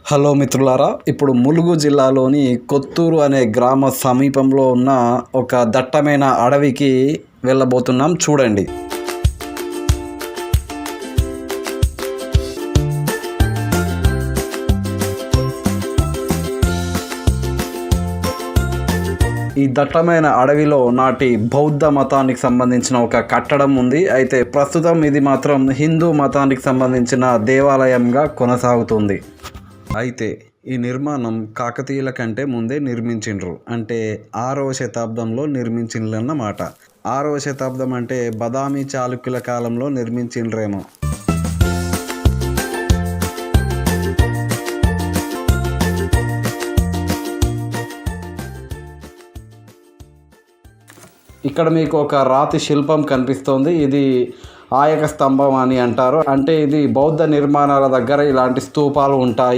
Hello మిత్రులారా, ఇప్పుడు ములుగు జిల్లాలోని కొత్తూరు అనే గ్రామ సమీపంలో ఉన్న ఒక దట్టమైన అడవికి వెళ్ళబోతున్నాం. చూడండి. ఈ దట్టమైన అడవిలో నాటి బౌద్ధ మతానికి సంబంధించిన ఒక కట్టడం ఉంది. అయితే ప్రస్తుతం ఇది మాత్రం హిందూ మతానికి సంబంధించిన దేవాలయంగా కొనసాగుతుంది. అయితే ఈ నిర్మాణం కాకతీయుల కంటే ముందే నిర్మించిండ్రు. అంటే 6వ శతాబ్దంలో నిర్మించిండ్రన్నమాట. 6వ శతాబ్దం అంటే బదామి చాళుక్యుల కాలంలో నిర్మించిండ్రేమో. ఇక్కడ మీకు ఒక రాతి శిల్పం కనిపిస్తోంది. ఇది ఆయక స్తంభం అని అంటారు. అంటే ఇది బౌద్ధ నిర్మాణాల దగ్గర ఇలాంటి స్తూపాలు ఉంటాయి.